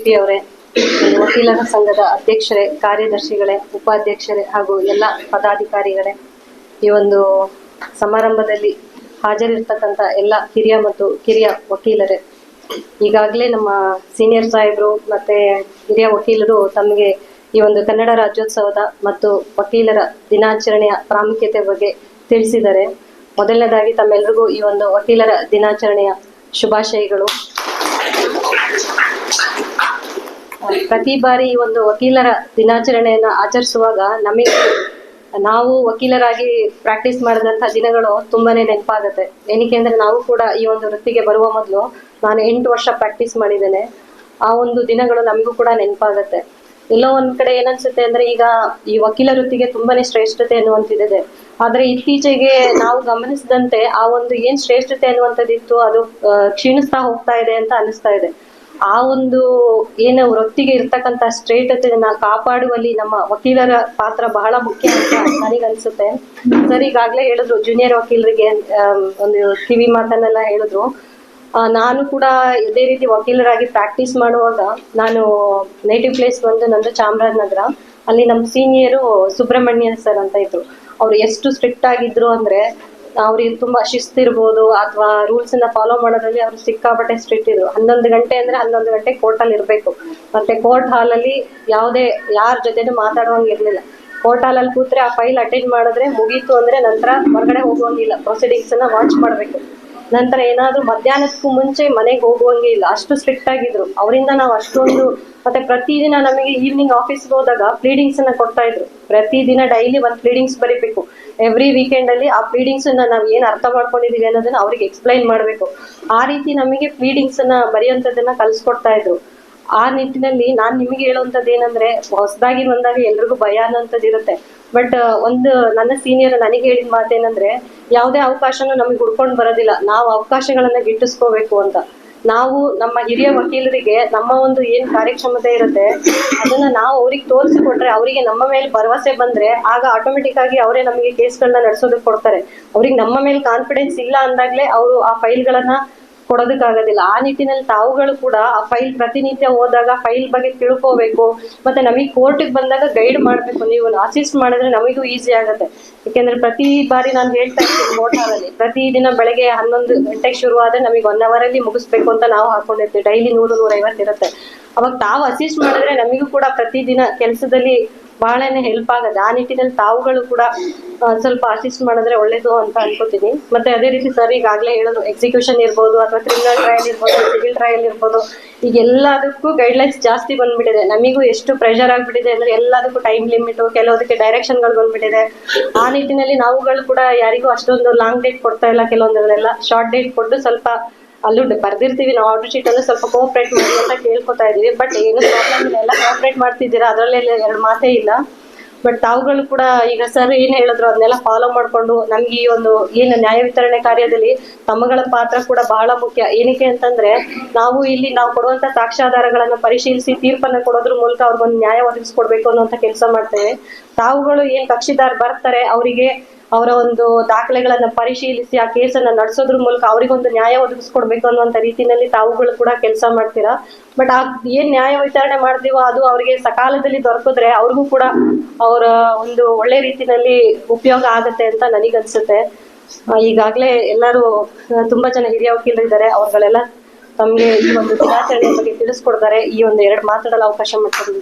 CP ಅವರೇ, ವಕೀಲರ ಸಂಘದ ಅಧ್ಯಕ್ಷರೇ, ಕಾರ್ಯದರ್ಶಿಗಳೇ, ಉಪಾಧ್ಯಕ್ಷರೇ ಹಾಗೂ ಎಲ್ಲ ಪದಾಧಿಕಾರಿಗಳೇ, ಈ ಒಂದು ಸಮಾರಂಭದಲ್ಲಿ ಹಾಜರಿರ್ತಕ್ಕಂಥ ಎಲ್ಲ ಹಿರಿಯ ಮತ್ತು ಕಿರಿಯ ವಕೀಲರೇ, ಈಗಾಗಲೇ ನಮ್ಮ ಸೀನಿಯರ್ ಸಾಹೇಬರು ಮತ್ತೆ ಹಿರಿಯ ವಕೀಲರು ತಮಗೆ ಈ ಒಂದು ಕನ್ನಡ ರಾಜ್ಯೋತ್ಸವದ ಮತ್ತು ವಕೀಲರ ದಿನಾಚರಣೆಯ ಪ್ರಾಮುಖ್ಯತೆ ಬಗ್ಗೆ ತಿಳಿಸಿದ್ದಾರೆ. ಮೊದಲನೇದಾಗಿ ತಮ್ಮೆಲ್ಲರಿಗೂ ಈ ಒಂದು ವಕೀಲರ ದಿನಾಚರಣೆಯ ಶುಭಾಶಯಗಳು. ಪ್ರತಿ ಬಾರಿ ಈ ಒಂದು ವಕೀಲರ ದಿನಾಚರಣೆಯನ್ನು ಆಚರಿಸುವಾಗ ನಾವು ವಕೀಲರಾಗಿ ಪ್ರಾಕ್ಟೀಸ್ ಮಾಡಿದಂಥ ದಿನಗಳು ತುಂಬಾನೇ ನೆನಪಾಗುತ್ತೆ. ಏನಕ್ಕೆ ಅಂದ್ರೆ ನಾವು ಕೂಡ ಈ ಒಂದು ವೃತ್ತಿಗೆ ಬರುವ ಮೊದಲು ನಾನು 8 ವರ್ಷ ಪ್ರಾಕ್ಟೀಸ್ ಮಾಡಿದ್ದೇನೆ. ಆ ಒಂದು ದಿನಗಳು ನಮಗೂ ಕೂಡ ನೆನಪಾಗುತ್ತೆ. ಎಲ್ಲೋ ಒಂದ್ ಕಡೆ ಏನನ್ಸುತ್ತೆ ಅಂದ್ರೆ ಈಗ ಈ ವಕೀಲ ವೃತ್ತಿಗೆ ತುಂಬಾನೇ ಶ್ರೇಷ್ಠತೆ ಅನ್ನುವಂತಿದೆ. ಆದ್ರೆ ಇತ್ತೀಚೆಗೆ ನಾವು ಗಮನಿಸಿದಂತೆ ಆ ಒಂದು ಏನ್ ಶ್ರೇಷ್ಠತೆ ಅನ್ನುವಂಥದ್ದಿತ್ತು ಅದು ಕ್ಷೀಣಿಸ್ತಾ ಹೋಗ್ತಾ ಇದೆ ಅಂತ ಅನಿಸ್ತಾ ಇದೆ. ಆ ಒಂದು ಏನು ವೃತ್ತಿಗೆ ಇರ್ತಕ್ಕಂಥ ಶ್ರೇಷ್ಠತೆಯನ್ನ ಕಾಪಾಡುವಲ್ಲಿ ನಮ್ಮ ವಕೀಲರ ಪಾತ್ರ ಬಹಳ ಮುಖ್ಯ ಅಂತ ನನಗನ್ಸುತ್ತೆ. ಸರ್ ಈಗಾಗ್ಲೇ ಹೇಳಿದ್ರು ಜೂನಿಯರ್ ವಕೀಲರಿಗೆ ಒಂದು ಕಿವಿ ಮಾತನ್ನೆಲ್ಲ ಹೇಳಿದ್ರು. ನಾನು ಕೂಡ ಇದೇ ರೀತಿ ವಕೀಲರಾಗಿ ಪ್ರಾಕ್ಟೀಸ್ ಮಾಡುವಾಗ ನಾನು ನೇಟಿವ್ ಪ್ಲೇಸ್ ನಂದು ಚಾಮರಾಜನಗರ. ಅಲ್ಲಿ ನಮ್ಮ ಸೀನಿಯರು ಸುಬ್ರಹ್ಮಣ್ಯ ಸರ್ ಅಂತ ಇದ್ರು. ಅವ್ರು ಎಷ್ಟು ಸ್ಟ್ರಿಕ್ಟ್ ಆಗಿದ್ರು ಅಂದ್ರೆ ಅವ್ರಿಗೆ ತುಂಬಾ ಶಿಸ್ತಿರ್ಬೋದು ಅಥವಾ ರೂಲ್ಸ್ ಅನ್ನ ಫಾಲೋ ಮಾಡೋದ್ರಲ್ಲಿ ಅವ್ರು ಸಿಕ್ಕಾಪಟ್ಟೆ ಸ್ಟ್ರಿಕ್ಟ್ ಇದ್ರು. 11 ಗಂಟೆ ಅಂದ್ರೆ 11 ಗಂಟೆ ಕೋರ್ಟ್ ಅಲ್ಲಿ ಇರ್ಬೇಕು. ಮತ್ತೆ ಕೋರ್ಟ್ ಹಾಲ್ ಅಲ್ಲಿ ಯಾರ ಜೊತೆನೂ ಮಾತಾಡುವಂಗಿರ್ಲಿಲ್ಲ. ಕೋರ್ಟ್ ಹಾಲ್ ಅಲ್ಲಿ ಕೂತ್ರೆ ಆ ಫೈಲ್ ಅಟೆಂಡ್ ಮಾಡಿದ್ರೆ ಮುಗೀತು ಅಂದ್ರೆ ನಂತರ ಹೊರಗಡೆ ಹೋಗುವಂಗಿಲ್ಲ. ಪ್ರೊಸೀಡಿಂಗ್ಸ್ ಅನ್ನ ವಾಚ್ ಮಾಡ್ಬೇಕು. ನಂತರ ಏನಾದ್ರು ಮಧ್ಯಾಹ್ನಕ್ಕೂ ಮುಂಚೆ ಮನೆಗೆ ಹೋಗುವಂಗೆ ಇಲ್ಲ. ಅಷ್ಟು ಸ್ಟ್ರಿಕ್ಟ್ ಆಗಿದ್ರು. ಅವರಿಂದ ನಾವು ಅಷ್ಟೊಂದು ಮತ್ತೆ ಪ್ರತಿದಿನ ನಮಗೆ ಈವ್ನಿಂಗ್ ಆಫೀಸ್ಗೆ ಹೋದಾಗ ಪ್ಲೀಡಿಂಗ್ಸ್ ಅನ್ನ ಕೊಡ್ತಾ ಇದ್ರು. ಪ್ರತಿದಿನ ಡೈಲಿ ಒಂದು ಪ್ಲೀಡಿಂಗ್ಸ್ ಬರೀಬೇಕು. ಎವ್ರಿ ವೀಕೆಂಡ್ ಅಲ್ಲಿ ಆ ಪ್ಲೀಡಿಂಗ್ಸ್ ಅನ್ನ ನಾವು ಏನ್ ಅರ್ಥ ಮಾಡ್ಕೊಂಡಿದೀವಿ ಅನ್ನೋದನ್ನ ಅವ್ರಿಗೆ ಎಕ್ಸ್ಪ್ಲೈನ್ ಮಾಡ್ಬೇಕು. ಆ ರೀತಿ ನಮಗೆ ಪ್ಲೀಡಿಂಗ್ಸ್ ಅನ್ನ ಬರೆಯುವಂಥದ್ದನ್ನ ಕಲ್ಸ್ಕೊಡ್ತಾ ಇದ್ರು. ಆ ನಿಟ್ಟಿನಲ್ಲಿ ನಾನ್ ನಿಮಗೆ ಹೇಳುವಂಥದ್ದು ಏನಂದ್ರೆ ಹೊಸದಾಗಿ ಬಂದಾಗ ಎಲ್ರಿಗೂ ಭಯ ಅನ್ನೋಂಥದ್ದು ಇರುತ್ತೆ. ಬಟ್ ಒಂದು ನನ್ನ ಸೀನಿಯರ್ ನನಗೆ ಹೇಳಿದ ಮಾತೇನಂದ್ರೆ ಯಾವುದೇ ಅವಕಾಶನೂ ನಮಗೆ ಹುಡ್ಕೊಂಡು ಬರೋದಿಲ್ಲ, ನಾವು ಅವಕಾಶಗಳನ್ನ ಗಿಟ್ಟಿಸ್ಕೋಬೇಕು ಅಂತ. ನಾವು ನಮ್ಮ ಹಿರಿಯ ವಕೀಲರಿಗೆ ನಮ್ಮ ಒಂದು ಏನ್ ಕಾರ್ಯಕ್ಷಮತೆ ಇರುತ್ತೆ ಅದನ್ನ ನಾವು ಅವ್ರಿಗೆ ತೋರಿಸಿಕೊಟ್ರೆ ಅವರಿಗೆ ನಮ್ಮ ಮೇಲೆ ಭರವಸೆ ಬಂದ್ರೆ ಆಗ ಆಟೋಮೆಟಿಕ್ ಆಗಿ ಅವರೇ ನಮಗೆ ಕೇಸ್ಗಳನ್ನ ನಡೆಸೋದಕ್ಕೆ ಕೊಡ್ತಾರೆ. ಅವ್ರಿಗೆ ನಮ್ಮ ಮೇಲೆ ಕಾನ್ಫಿಡೆನ್ಸ್ ಇಲ್ಲ ಅಂದಾಗ್ಲೇ ಅವರು ಆ ಫೈಲ್ಗಳನ್ನ ಕೊಡೋದಕ್ಕಾಗೋದಿಲ್ಲ. ಆ ನಿಟ್ಟಿನಲ್ಲಿ ತಾವುಗಳು ಕೂಡ ಆ ಫೈಲ್ ಪ್ರತಿನಿತ್ಯ ಹೋದಾಗ ಫೈಲ್ ಬಗ್ಗೆ ತಿಳ್ಕೋಬೇಕು. ಮತ್ತೆ ನಮಗೆ ಕೋರ್ಟಿಗೆ ಬಂದಾಗ ಗೈಡ್ ಮಾಡ್ಬೇಕು. ನೀವು ಅಸಿಸ್ಟ್ ಮಾಡಿದ್ರೆ ನಮಗೂ ಈಸಿ ಆಗುತ್ತೆ. ಯಾಕೆಂದ್ರೆ ಪ್ರತಿ ಬಾರಿ ನಾನು ಹೇಳ್ತಾ ಇರ್ತೀನಿ ಮೋಟಾರಲ್ಲಿ ಪ್ರತಿದಿನ ಬೆಳಗ್ಗೆ 11 ಗಂಟೆಗೆ ಶುರು ಆದ್ರೆ ನಮಗೆ 1 hour ಅಲ್ಲಿ ಮುಗಿಸ್ಬೇಕು ಅಂತ ನಾವು ಹಾಕೊಂಡಿರ್ತೀವಿ. ಡೈಲಿ 100-150 ಇರುತ್ತೆ. ಅವಾಗ ತಾವು ಅಸಿಸ್ಟ್ ಮಾಡಿದ್ರೆ ನಮಗೂ ಕೂಡ ಪ್ರತಿದಿನ ಕೆಲಸದಲ್ಲಿ ಬಹಳನೇ ಹೆಲ್ಪ್ ಆಗುತ್ತೆ. ಆ ನಿಟ್ಟಿನಲ್ಲಿ ತಾವುಗಳು ಕೂಡ ಸ್ವಲ್ಪ ಅಸಿಸ್ಟ್ ಮಾಡಿದ್ರೆ ಒಳ್ಳೇದು ಅಂತ ಅನ್ಕೋತೀನಿ. ಮತ್ತೆ ಅದೇ ರೀತಿ ಸರ್ ಈಗಾಗಲೇ ಹೇಳೋದು ಎಕ್ಸಿಕ್ಯೂಷನ್ ಇರ್ಬೋದು ಅಥವಾ ಕ್ರಿಮಿನಲ್ ಟ್ರಯಲ್ ಇರ್ಬೋದು, ಸಿವಿಲ್ ಟ್ರಯಲ್ ಇರ್ಬೋದು, ಈಗ ಎಲ್ಲದಕ್ಕೂ ಗೈಡ್ಲೈನ್ಸ್ ಜಾಸ್ತಿ ಬಂದ್ಬಿಟ್ಟಿದೆ. ನಮಗೂ ಎಷ್ಟು ಪ್ರೆಷರ್ ಆಗ್ಬಿಟ್ಟಿದೆ ಅಂದ್ರೆ ಎಲ್ಲದಕ್ಕೂ ಟೈಮ್ ಲಿಮಿಟ್, ಕೆಲವೊಂದಕ್ಕೆ ಡೈರೆಕ್ಷನ್ಗಳು ಬಂದ್ಬಿಟ್ಟಿದೆ. ಆ ನಿಟ್ಟಿನಲ್ಲಿ ನಾವುಗಳು ಕೂಡ ಯಾರಿಗೂ ಅಷ್ಟೊಂದು ಲಾಂಗ್ ಡೇಟ್ ಕೊಡ್ತಾ ಇಲ್ಲ. ಕೆಲವೊಂದೆಲ್ಲ ಶಾರ್ಟ್ ಡೇಟ್ ಕೊಟ್ಟು ಸ್ವಲ್ಪ ಅಲ್ಲೂ ಬರ್ದಿರ್ತೀವಿ ನಾವು ಆರ್ಡರ್ ಶೀಟ್ ಅಲ್ಲೂ ಸ್ವಲ್ಪ ಕೋಆಪರೇಟ್ ಮಾಡಿ ಅಂತ ಕೇಳ್ಕೊತಾ ಇದೀವಿ. ಬಟ್ ಏನು ಪ್ರಾಬ್ಲಮ್ ಇಲ್ಲ, ಎಲ್ಲ ಕೋಆಪರೇಟ್ ಮಾಡ್ತಿದ್ದೀರಾ, ಅದರಲ್ಲಿ 2 ಮಾತೇ ಇಲ್ಲ. ಬಟ್ ತಾವುಗಳು ಕೂಡ ಈಗ ಸರ್ ಏನ್ ಹೇಳಿದ್ರು ಅದನ್ನೆಲ್ಲ ಫಾಲೋ ಮಾಡ್ಕೊಂಡು ನಮ್ಗೆ ಈ ಒಂದು ಏನು ನ್ಯಾಯ ವಿತರಣೆ ಕಾರ್ಯದಲ್ಲಿ ತಮ್ಮಗಳ ಪಾತ್ರ ಕೂಡ ಬಹಳ ಮುಖ್ಯ. ಏನಕ್ಕೆ ಅಂತಂದ್ರೆ ನಾವು ಕೊಡುವಂತ ಸಾಕ್ಷ್ಯಾಧಾರಗಳನ್ನ ಪರಿಶೀಲಿಸಿ ತೀರ್ಪನ್ನ ಕೊಡೋದ್ರ ಮೂಲಕ ಅವ್ರಿಗೊಂದು ನ್ಯಾಯ ಒದಗಿಸ್ಕೊಡ್ಬೇಕು ಅನ್ನುವಂತ ಕೆಲಸ ಮಾಡ್ತೇವೆ. ತಾವುಗಳು ಏನ್ ಕಕ್ಷಿದಾರ ಬರ್ತಾರೆ ಅವರಿಗೆ ಅವರ ಒಂದು ದಾಖಲೆಗಳನ್ನ ಪರಿಶೀಲಿಸಿ ಆ ಕೇಸನ್ನ ನಡೆಸೋದ್ರ ಮೂಲಕ ಅವರಿಗೊಂದು ನ್ಯಾಯ ಒದಗಿಸ್ಕೊಡ್ಬೇಕು ಅನ್ನುವಂತ ರೀತಿಯಲ್ಲಿ ತಾವುಗಳು ಕೂಡ ಕೆಲಸ ಮಾಡ್ತೀರಾ. ಬಟ್ ಏನ್ ನ್ಯಾಯ ವಿತರಣೆ ಮಾಡ್ತೀವೋ ಅದು ಅವರಿಗೆ ಸಕಾಲದಲ್ಲಿ ದೊರಕಿದ್ರೆ ಅವ್ರಿಗೂ ಕೂಡ ಅವರ ಒಂದು ಒಳ್ಳೆ ರೀತಿಯಲ್ಲಿ ಉಪಯೋಗ ಆಗತ್ತೆ ಅಂತ ನನಗನ್ಸುತ್ತೆ. ಈಗಾಗ್ಲೇ ಎಲ್ಲರೂ ತುಂಬಾ ಜನ ಹಿರಿಯ ವಕೀಲರು ಇದ್ದಾರೆ. ಅವ್ರುಗಳೆಲ್ಲ ತಮ್ಗೆ ಈ ಒಂದು ದಿನಾಚರಣೆ ಬಗ್ಗೆ ತಿಳಿಸ್ಕೊಡ್ತಾರೆ. ಈ ಒಂದು 2 ಮಾತಾಡಲು ಅವಕಾಶ ಮಾಡ್ತಾರೆ.